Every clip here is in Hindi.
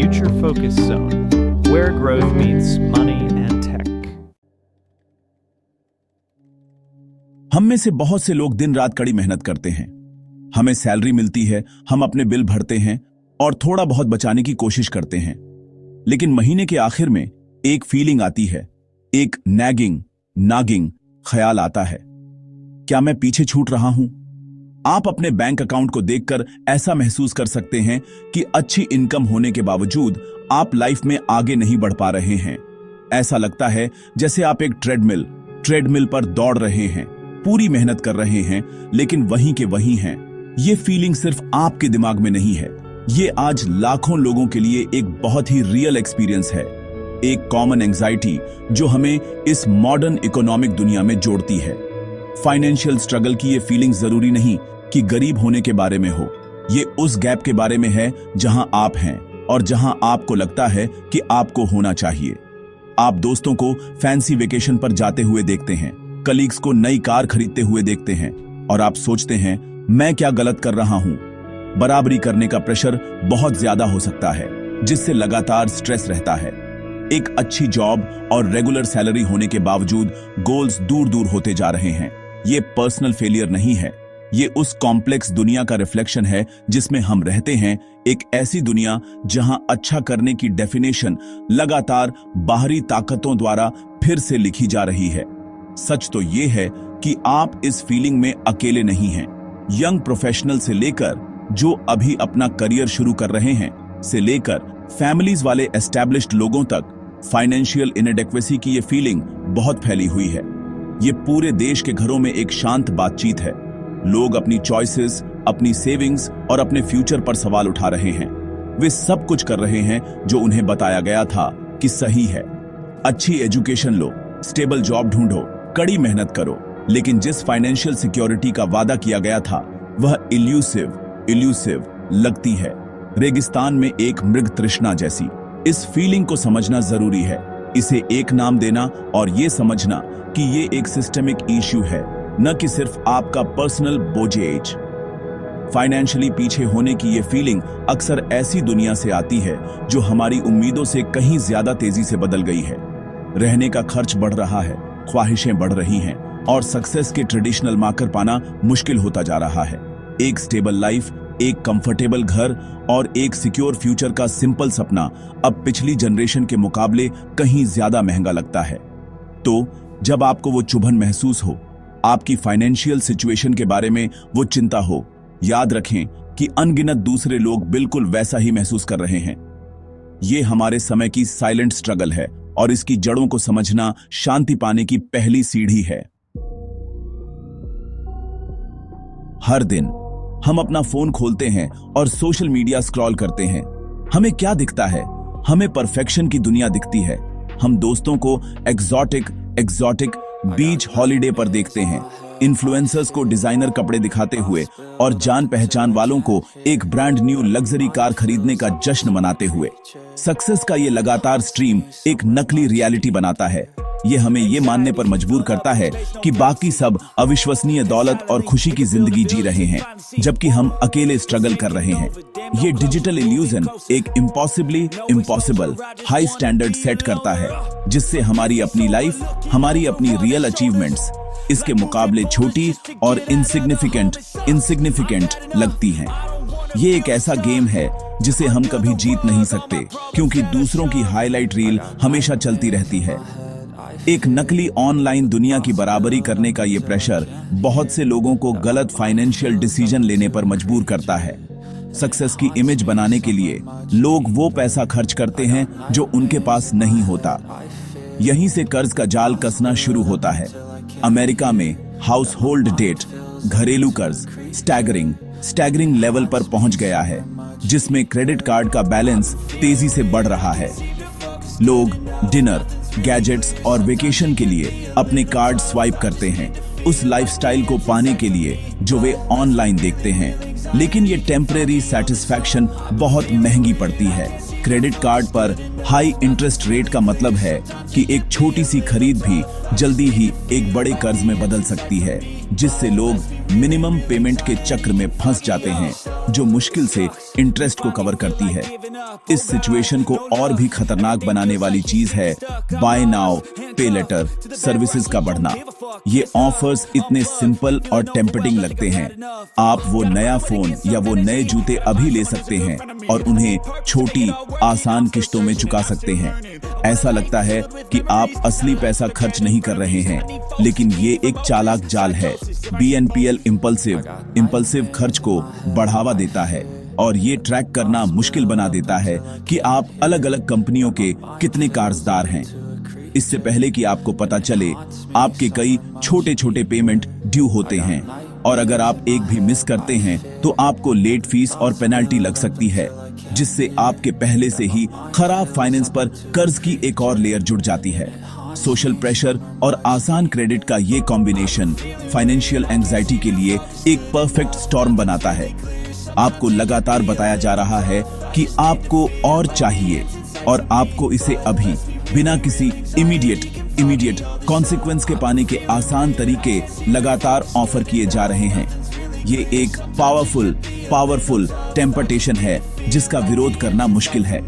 Future Focus Zone, where growth meets money and tech. हम में से बहुत से लोग दिन रात कड़ी मेहनत करते हैं। हमें सैलरी मिलती है, हम अपने बिल भरते हैं और थोड़ा बहुत बचाने की कोशिश करते हैं। लेकिन महीने के आखिर में एक फीलिंग आती है, एक नागिंग ख्याल आता है, क्या मैं पीछे छूट रहा हूं? आप अपने बैंक अकाउंट को देखकर ऐसा महसूस कर सकते हैं कि अच्छी इनकम होने के बावजूद आप लाइफ में आगे नहीं बढ़ पा रहे हैं। ऐसा लगता है जैसे आप एक ट्रेडमिल पर दौड़ रहे हैं, पूरी मेहनत कर रहे हैं, लेकिन वहीं के वहीं हैं। ये फीलिंग सिर्फ आपके दिमाग में नहीं है, ये आज लाखों लोगों के लिए एक बहुत ही रियल एक्सपीरियंस है, एक कॉमन एंजाइटी जो हमें इस मॉडर्न इकोनॉमिक दुनिया में जोड़ती है। फाइनेंशियल स्ट्रगल की ये फीलिंग जरूरी नहीं कि गरीब होने के बारे में हो, ये उस गैप के बारे में है जहां आप हैं और जहां आपको लगता है कि आपको होना चाहिए। आप दोस्तों को फैंसी वेकेशन पर जाते हुए देखते हैं, कलीग्स को नई कार खरीदते हुए देखते हैं और आप सोचते हैं, मैं क्या गलत कर रहा हूं? बराबरी करने का प्रेशर बहुत ज्यादा हो सकता है, जिससे लगातार स्ट्रेस रहता है। एक अच्छी जॉब और रेगुलर सैलरी होने के बावजूद गोल्स दूर दूर होते जा रहे हैं। ये पर्सनल फेलियर नहीं है, ये उस कॉम्प्लेक्स दुनिया का रिफ्लेक्शन है जिसमें हम रहते हैं, एक ऐसी दुनिया जहां अच्छा करने की डेफिनेशन लगातार बाहरी ताकतों द्वारा फिर से लिखी जा रही है। सच तो ये है कि आप इस फीलिंग में अकेले नहीं हैं। यंग प्रोफेशनल से लेकर जो अभी अपना करियर शुरू कर रहे हैं से लेकर फैमिलीज वाले एस्टैब्लिश्ड लोगों तक फाइनेंशियल इनएडेक्वेसी की ये फीलिंग बहुत फैली हुई है। ये पूरे देश के घरों में एक शांत बातचीत है। लोग अपनी चॉइसेस, अपनी सेविंग्स और अपने फ्यूचर पर सवाल उठा रहे हैं। वे सब कुछ कर रहे हैं जो उन्हें बताया गया था कि सही है। अच्छी एजुकेशन लो, स्टेबल जॉब ढूंढो, कड़ी मेहनत करो, लेकिन जिस फाइनेंशियल सिक्योरिटी का वादा किया गया था वह इल्यूसिव लगती है, रेगिस्तान में एक मृग तृष्णा जैसी। इस फीलिंग को समझना जरूरी है, इसे एक नाम देना और ये समझना कि ये एक सिस्टेमिक इश्यू है, न कि सिर्फ आपका पर्सनल बोझेज। फाइनेंशियली पीछे होने की ये फीलिंग अक्सर ऐसी दुनिया से आती है जो हमारी उम्मीदों से कहीं ज्यादा तेजी से बदल गई है। रहने का खर्च बढ़ रहा है, ख्वाहिशें बढ़ रही हैं और सक्सेस के ट्रेडिशनल मार्कर पाना मुश्किल होता जा रहा है। एक स्टेबल लाइफ, एक कंफर्टेबल घर और एक सिक्योर फ्यूचर का सिंपल सपना अब पिछली जनरेशन के मुकाबले कहीं ज्यादा महंगा लगता है। तो जब आपको वो चुभन महसूस हो, आपकी फाइनेंशियल सिचुएशन के बारे में वो चिंता हो, याद रखें कि अनगिनत दूसरे लोग बिल्कुल वैसा ही महसूस कर रहे हैं। ये हमारे समय की साइलेंट स्ट्रगल है और इसकी जड़ों को समझना शांति पाने की पहली सीढ़ी है। हर दिन हम अपना फोन खोलते हैं और सोशल मीडिया स्क्रॉल करते हैं। हमें क्या दिखता है? हमें परफेक्शन की दुनिया दिखती है। हम दोस्तों को एग्जॉटिक बीच हॉलिडे पर देखते हैं, इन्फ्लुएंसर्स को डिजाइनर कपड़े दिखाते हुए और जान पहचान वालों को एक ब्रांड न्यू लग्जरी कार खरीदने का जश्न मनाते हुए। सक्सेस का ये लगातार स्ट्रीम एक नकली रियलिटी बनाता है। ये हमें ये मानने पर मजबूर करता है कि बाकी सब अविश्वसनीय दौलत और खुशी की जिंदगी जी रहे हैं, जबकि हम अकेले स्ट्रगल कर रहे हैं। ये डिजिटल इल्यूजन एक इम्पॉसिबल हाई स्टैंडर्ड सेट करता है, जिससे हमारी अपनी लाइफ, हमारी अपनी रियल अचीवमेंट्स इसके मुकाबले छोटी और इनसिग्निफिकेंट लगती हैं। ये एक ऐसा गेम है जिसे हम कभी जीत नहीं सकते, क्योंकि दूसरों की हाईलाइट रील हमेशा चलती रहती है। एक नकली ऑनलाइन दुनिया की बराबरी करने का ये प्रेशर बहुत से लोगों को गलत फाइनेंशियल डिसीजन लेने पर मजबूर करता है। सक्सेस की इमेज बनाने के लिए लोग वो पैसा खर्च करते हैं जो उनके पास नहीं होता। यहीं से कर्ज का जाल कसना शुरू होता है। अमेरिका में हाउस होल्ड डेट, घरेलू कर्ज स्टैगरिंग लेवल पर पहुंच गया है, जिसमें क्रेडिट कार्ड का बैलेंस तेजी से बढ़ रहा है। लोग डिनर, गैजेट्स और वेकेशन के लिए अपने कार्ड स्वाइप करते हैं, उस लाइफस्टाइल को पाने के लिए जो वे ऑनलाइन देखते हैं। लेकिन ये टेम्परेरी सेटिस्फैक्शन बहुत महंगी पड़ती है। क्रेडिट कार्ड पर हाई इंटरेस्ट रेट का मतलब है कि एक छोटी सी खरीद भी जल्दी ही एक बड़े कर्ज में बदल सकती है, जिससे लोग मिनिमम पेमेंट के चक्र में फंस जाते हैं। जो मुश्किल से इंटरेस्ट को कवर करती है। इस सिचुएशन को और भी खतरनाक बनाने वाली चीज है बाय नाउ पे लेटर सर्विसेज का बढ़ना। ये ऑफर्स इतने सिंपल और टेम्पटिंग लगते हैं। आप वो नया फोन या वो नए जूते अभी ले सकते हैं और उन्हें छोटी आसान किश्तों में चुका सकते हैं। ऐसा लगता है कि आप असली पैसा खर्च नहीं कर रहे हैं, लेकिन ये एक चालाक जाल है। BNPL इंपल्सिव खर्च को बढ़ावा देता है और ये ट्रैक करना मुश्किल बना देता है कि आप अलग अलग कंपनियों के कितने कर्जदार हैं। इससे पहले कि आपको पता चले, आपके कई छोटे छोटे पेमेंट ड्यू होते हैं और अगर आप एक भी मिस करते हैं तो आपको लेट फीस और पेनल्टी लग सकती है, जिससे आपके पहले से ही खराब फाइनेंस पर कर्ज की एक और लेयर जुड़ जाती है। सोशल प्रेशर और आसान क्रेडिट का ये कॉम्बिनेशन फाइनेंशियल एंजाइटी के लिए एक परफेक्ट स्टॉर्म बनाता है। आपको लगातार बताया जा रहा है कि आपको और चाहिए और आपको इसे अभी बिना किसी इमीडिएट कॉन्सिक्वेंस के पाने के आसान तरीके लगातार ऑफर किए जा रहे हैं। ये एक पावरफुल टेम्पटेशन है जिसका विरोध करना मुश्किल है।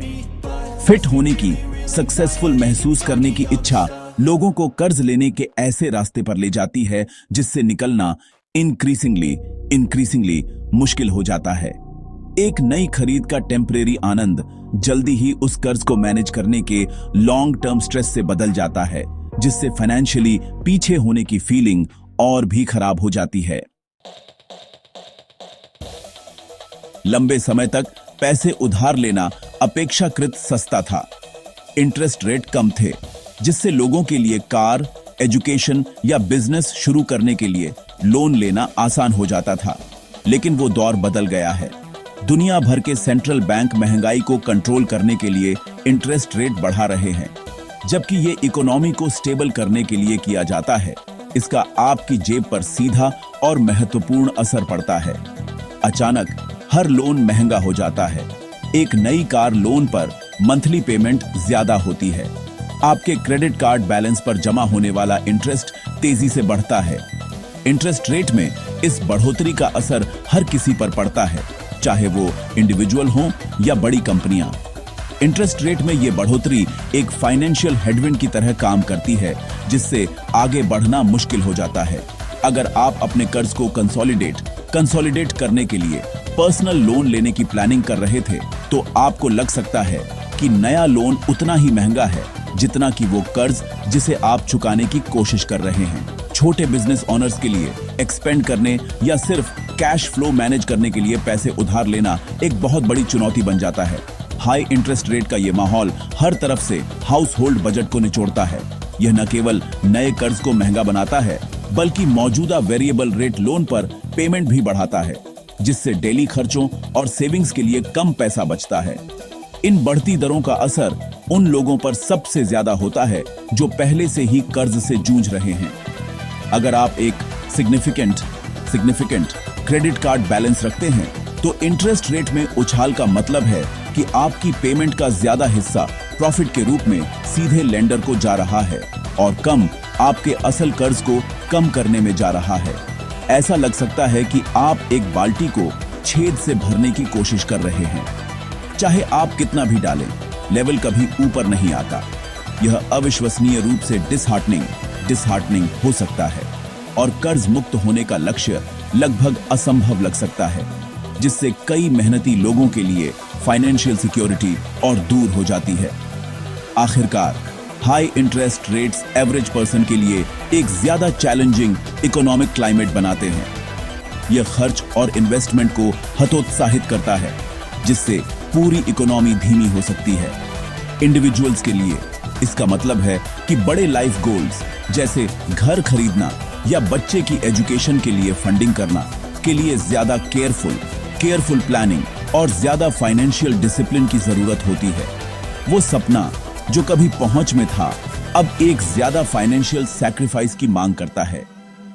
फिट होने की, सक्सेसफुल महसूस करने की इच्छा लोगों को कर्ज लेने के ऐसे रास्ते पर ले जाती है जिससे निकलना इंक्रीसिंगली मुश्किल हो जाता है। एक नई खरीद का टेम्परेरी आनंद जल्दी ही उस कर्ज को मैनेज करने के लॉन्ग टर्म स्ट्रेस से बदल जाता है, जिससे फाइनेंशियली पीछे होने की फीलिंग और भी खराब हो जाती है। लंबे समय तक पैसे उधार लेना अपेक्षाकृत सस्ता था। इंटरेस्ट रेट कम थे, जिससे लोगों के लिए कार, एजुकेशन या बिजनेस शुरू करने के लिए लोन लेना आसान हो जाता था। लेकिन वो दौर बदल गया है। दुनिया भर के सेंट्रल बैंक महंगाई को कंट्रोल करने के लिए इंटरेस्ट रेट बढ़ा रहे हैं, जबकि ये इकोनॉमी को स्टेबल करने के लिए किया जाता है। इसका आपकी जेब पर सीधा और महत्वपूर्ण असर पड़ता है। अचानक हर लोन महंगा हो जाता है। एक नई कार लोन पर मंथली पेमेंट ज्यादा होती है। आपके क्रेडिट कार्ड बैलेंस पर जमा होने वाला इंटरेस्ट तेजी से बढ़ता है। इंटरेस्ट रेट में इस बढ़ोतरी का असर हर किसी पर पड़ता है, चाहे वो इंडिविजुअल हो या बड़ी कंपनियां। इंटरेस्ट रेट में ये बढ़ोतरी एक फाइनेंशियल हेडविंड की तरह काम करती है, जिससे आगे बढ़ना मुश्किल हो जाता है। अगर आप अपने कर्ज को कंसोलिडेट करने के लिए पर्सनल लोन लेने की प्लानिंग कर रहे थे, तो आपको लग सकता है कि नया लोन उतना ही महंगा है जितना कि वो कर्ज जिसे आप चुकाने की कोशिश कर रहे हैं। छोटे बिजनेस ओनर्स के लिए एक्सपेंड करने या सिर्फ कैश फ्लो मैनेज करने के लिए पैसे उधार लेना एक बहुत बड़ी चुनौती बन जाता है। हाई इंटरेस्ट रेट का ये माहौल हर तरफ से हाउस होल्ड बजट को निचोड़ता है। यह न केवल नए कर्ज को महंगा बनाता है, बल्कि मौजूदा वेरिएबल रेट लोन पर पेमेंट भी बढ़ाता है, जिससे डेली खर्चों और सेविंग्स के लिए कम पैसा बचता है। इन बढ़ती दरों का असर उन लोगों पर सबसे ज्यादा होता है जो पहले से ही कर्ज से जूझ रहे हैं। अगर आप एक सिग्निफिकेंट क्रेडिट कार्ड बैलेंस रखते हैं, तो इंटरेस्ट रेट में उछाल का मतलब है कि आपकी पेमेंट का ज्यादा हिस्सा प्रॉफिट के रूप में सीधे लेंडर को जा रहा है और कम आपके असल कर्ज को कम करने में जा रहा है। ऐसा लग सकता है कि आप एक बाल्टी को छेद से भरने की कोशिश कर रहे हैं। चाहे आप कितना भी डालें, लेवल कभी ऊपर नहीं आता। यह अविश्वसनीय रूप से डिसहार्टनिंग हो सकता है और कर्ज मुक्त होने का लक्ष्य लगभग असंभव लग सकता है, जिससे कई मेहनती लोगों के लिए फाइनेंशियल सिक्योरिटी और दूर हो जाती है। आखिरकार high interest rates average person के लिए एक ज्यादा चैलेंजिंग इकोनॉमिक क्लाइमेट बनाते हैं। यह खर्च और इन्वेस्टमेंट को हतोत्साहित करता है, जिससे पूरी इकोनॉमी धीमी हो सकती है। इंडिविजुअल्स के लिए इसका मतलब है कि बड़े लाइफ गोल्स जैसे घर खरीदना या बच्चे की एजुकेशन के लिए फंडिंग करना के लिए ज्यादा केयरफुल प्लानिंग और ज्यादा फाइनेंशियल डिसिप्लिन की जरूरत होती है। वो सपना जो कभी पहुंच में था, अब एक ज्यादा फाइनेंशियल सैक्रिफाइस की मांग करता है।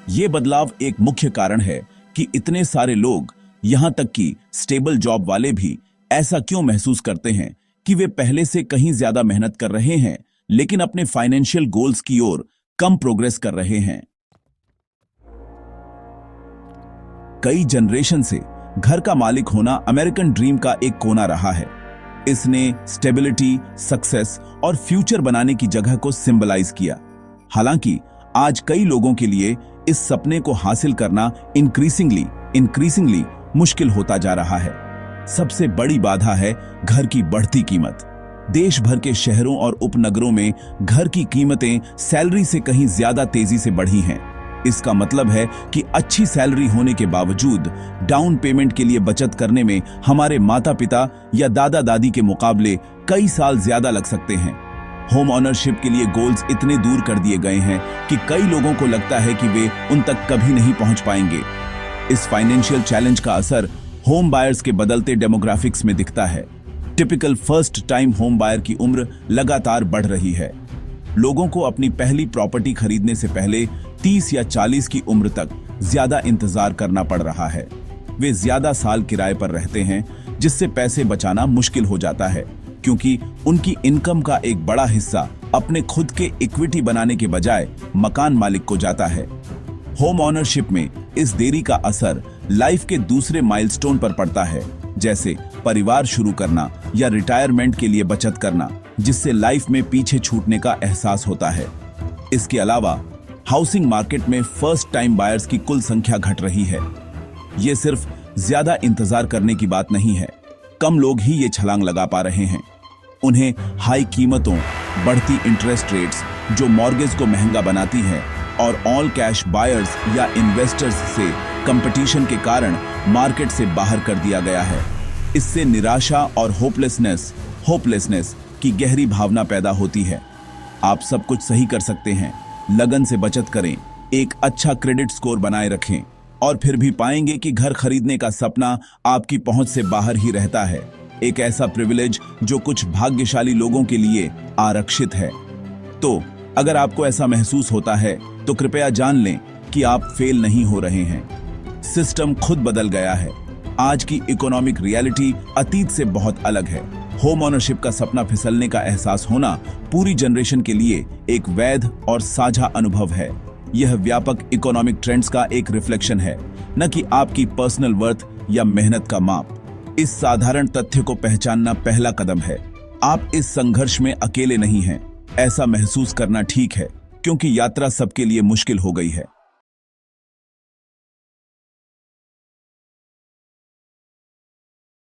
ये बदलाव एक मुख्य कारण है कि इतने सारे लोग, यहां तक कि स्टेबल जॉब वाले भी, ऐसा क्यों महसूस करते हैं कि वे पहले से कहीं ज्यादा मेहनत कर रहे हैं, लेकिन अपने फाइनेंशियल गोल्स की ओर कम प्रोग्रेस कर रहे हैं। कई जनरेशन से घर का मालिक होना अमेरिकन ड्रीम का एक कोना रहा है। इसने स्टेबिलिटी, सक्सेस और फ्यूचर बनाने की जगह को सिंबलाइज किया। हालांकि आज कई लोगों के लिए इस सपने को हासिल करना इंक्रीसिंगली मुश्किल होता जा रहा है। सबसे बड़ी बाधा है घर की बढ़ती कीमत। देश भर के शहरों और उपनगरों में घर की कीमतें सैलरी से कहीं ज्यादा तेजी से बढ़ी हैं। इसका मतलब है कि अच्छी सैलरी होने के बावजूद डाउन पेमेंट के लिए बचत करने में हमारे माता पिता या दादा दादी के मुकाबले कई साल ज्यादा लग सकते हैं। होम ओनरशिप के लिए गोल्स इतने दूर कर दिए गए हैं कि कई लोगों को लगता है कि वे उन तक कभी नहीं पहुंच पाएंगे। इस फाइनेंशियल चैलेंज का असर होम बायर्स के बदलते डेमोग्राफिक्स में दिखता है। Typical first time home buyer की उम्र लगातार बढ़ रही है। लोगों को अपनी पहली प्रॉपर्टी खरीदने से पहले 30 या 40 की उम्र तक ज्यादा इंतजार करना पड़ रहा है। वे ज्यादा साल किराए पर रहते हैं, जिससे पैसे बचाना मुश्किल हो जाता है, क्योंकि उनकी इनकम का एक बड़ा हिस्सा अपने खुद के इक्विटी बनाने के बजाय मकान मालिक को जाता है। होम ओनरशिप में इस देरी का असर लाइफ के दूसरे माइलस्टोन पर पड़ता है, जैसे परिवार शुरू करना या रिटायरमेंट के लिए बचत करना, जिससे लाइफ में पीछे छूटने का एहसास होता है। इसके अलावा हाउसिंग मार्केट में फर्स्ट टाइम बायर्स की कुल संख्या घट रही है। ये सिर्फ ज्यादा इंतजार करने की बात नहीं है, कम लोग ही ये छलांग लगा पा रहे हैं। उन्हें हाई कीमतों, बढ़ती इंटरेस्ट रेट्स जो मॉर्गेज को महंगा बनाती है, और ऑल कैश बायर्स या इन्वेस्टर्स से कंपटीशन के कारण मार्केट से बाहर कर दिया गया है। इससे निराशा और होपलेसनेस की गहरी भावना पैदा होती है। आप सब कुछ सही कर सकते हैं, लगन से बचत करें, एक अच्छा क्रेडिट स्कोर बनाए रखें, और फिर भी पाएंगे कि घर खरीदने का सपना आपकी पहुंच से बाहर ही रहता है। एक ऐसा प्रिविलेज जो कुछ भाग्यशाली लोगों के लिए आरक्षित है। तो अगर आपको ऐसा महसूस होता है तो कृपया जान लें कि आप फेल नहीं हो रहे हैं। सिस्टम खुद बदल गया है। आज की इकोनॉमिक रियलिटी अतीत से बहुत अलग है। होम ओनरशिप का सपना फिसलने का एहसास होना पूरी जनरेशन के लिए एक वैध और साझा अनुभव है। यह व्यापक इकोनॉमिक ट्रेंड्स का एक रिफ्लेक्शन है, न कि आपकी पर्सनल वर्थ या मेहनत का माप। इस साधारण तथ्य को पहचानना पहला कदम है। आप इस संघर्ष में अकेले नहीं हैं। ऐसा महसूस करना ठीक है, क्योंकि यात्रा सबके लिए मुश्किल हो गई है।